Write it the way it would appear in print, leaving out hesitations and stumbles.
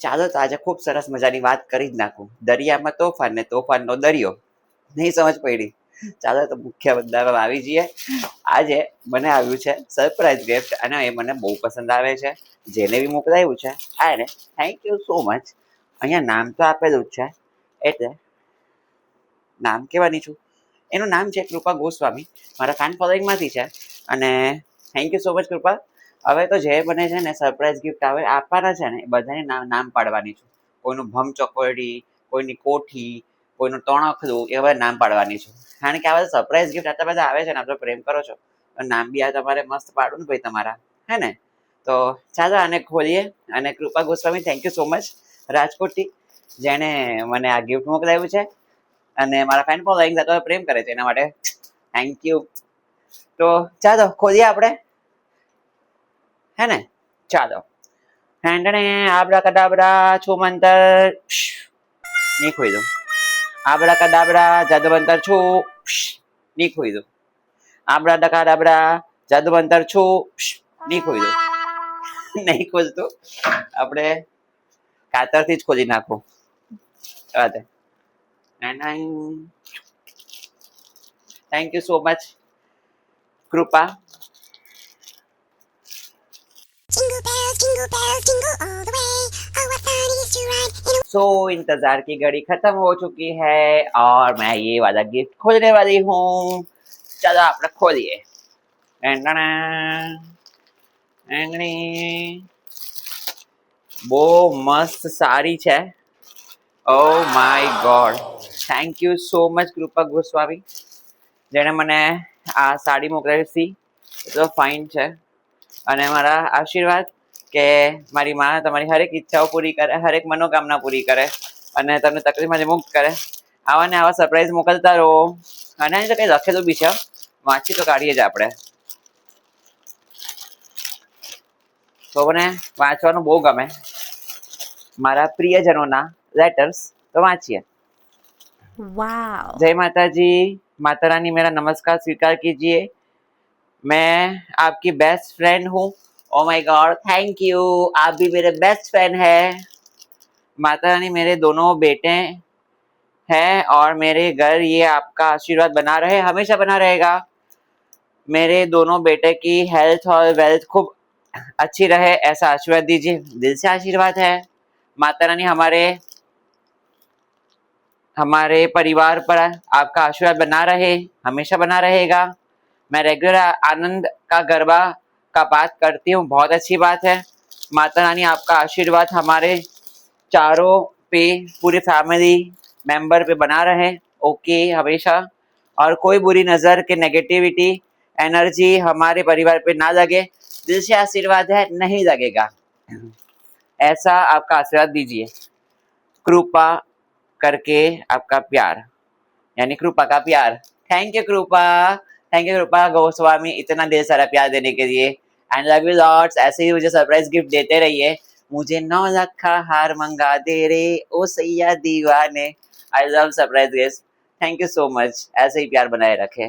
ચાલો તો આજે ખૂબ સરસ મજાની વાત કરી જ નાખું. દરિયામાં તોફાન ને તોફાનનો દરિયો. નહીં સમજ પડી? ચાલો તો મુખ્ય મુદ્દામાં આવી જઈએ. આજે મને આવ્યું છે સરપ્રાઈઝ ગિફ્ટ અને એ મને બહુ પસંદ આવે છે. જેને બી મોકલાવ્યું છે આને થેન્ક યુ સો મચ. અહીંયા નામ તો આપેલું જ છે એટલે નામ કહેવાની છું. એનું નામ છે કૃપા ગોસ્વામી. મારા ફેન ફોલોઈંગમાંથી છે અને થેન્ક યુ સો મચ કૃપા. હવે તો જે બને છે ને સરપ્રાઈઝ ગિફ્ટ આવે આપવાના છે ને એ બધાને નામ પાડવાની છું. કોઈનું ભમ ચોકડી, કોઈની કોઠી, કોઈનું તણખલું એવા નામ પાડવાની છું. કારણ કે આ બધા સરપ્રાઈઝ ગિફ્ટ આટલા બધા આવે છે ને આપણે પ્રેમ કરો છો નામ બી આ તમારે મસ્ત પાડવું ને ભાઈ તમારા, હે ને? તો ચાલો આને ખોલીએ. અને Krupa Goswami thank you so much રાજકોટથી, જેણે મને આ ગિફ્ટ મોકલાવ્યું છે અને મારા ફેન ફોલોઈંગ સાથે પ્રેમ કરે છે એના માટે થેન્ક યુ. તો ચાલો ખોલીએ આપણે, હે ને? ચાલો. આબરા કડાબરા છું મંતર ની ખોઈ દઉં. આબરા કડાબરા જાદુમંતર છું ની ખોઈ દઉં. આબરા ડકાડાબરા જાદુમંતર છું ની ખોઈ દઉં. નહીં ખોલતું, આપણે કાતરથી જ ખોલી નાખું. થેન્ક યુ સો મચ કૃપા. सो इंतजार की घड़ी खत्म हो चुकी है और मैं ये वाला गिफ्ट खोलने वाली हूँ. चलो આપણે ખોલીએ. બહુ મસ્ત સારી છે. Oh my God, thank you so much Krupa Goswami, જેણે મને આ સાડી મોકલાવી હતી. તો ફાઇન છે અને મારા આશીર્વાદ કે મારી માં તમારી હરેક ઈચ્છાઓ પૂરી કરે, હરેક મનોકામના પૂરી કરે અને તમને તકલીફમાંથી મુક્ત કરે. આવા ને આવા સરપ્રાઈઝ મોકલતા રહો. અને અહીં તો કંઈ લખેલું બી છે, વાંચી તો કાઢીએ જ આપણે. તો મને વાંચવાનું બહુ ગમે, મારા પ્રિયજનોના लेटर्स. तो वाचिए. वाव. जय माता जी. माता रानी मेरा नमस्कार स्वीकार कीजिए. मैं आपकी बेस्ट फ्रेंड हूँ. Oh my God, thank you. आप भी मेरे बेस्ट फ्रेंड है. माता रानी मेरे दोनों बेटे हैं और मेरे घर ये आपका आशीर्वाद बना रहे, हमेशा बना रहेगा. मेरे दोनों बेटे की हेल्थ और वेल्थ खूब अच्छी रहे, ऐसा आशीर्वाद दीजिए. दिल से आशीर्वाद है. माता रानी हमारे परिवार पर आपका आशीर्वाद बना रहे, हमेशा बना रहेगा. मैं रेगुलर आनंद का गरबा का पाठ करती हूँ, बहुत अच्छी बात है. माता रानी आपका आशीर्वाद हमारे चारों पे, पूरी फैमिली मेंबर पे बना रहे. ओके, हमेशा. और कोई बुरी नज़र के नेगेटिविटी एनर्जी हमारे परिवार पे ना लगे. दिल से आशीर्वाद है, नहीं लगेगा. ऐसा आपका आशीर्वाद दीजिए. कृपा करके आपका प्यार, यानी कृपा का प्यार. थैंक यू कृपा. थैंक यू कृपा गोस्वामी, इतना ढेर सारा प्यार देने के लिए. And love you lots. ऐसे ही मुझे सरप्राइज गिफ्ट देते रहिए. मुझे 9 लाख का हार मंगा दे रे ओ सैया दीवाने. I love surprise gift. Thank you so much. ऐसे ही प्यार बनाए रखे.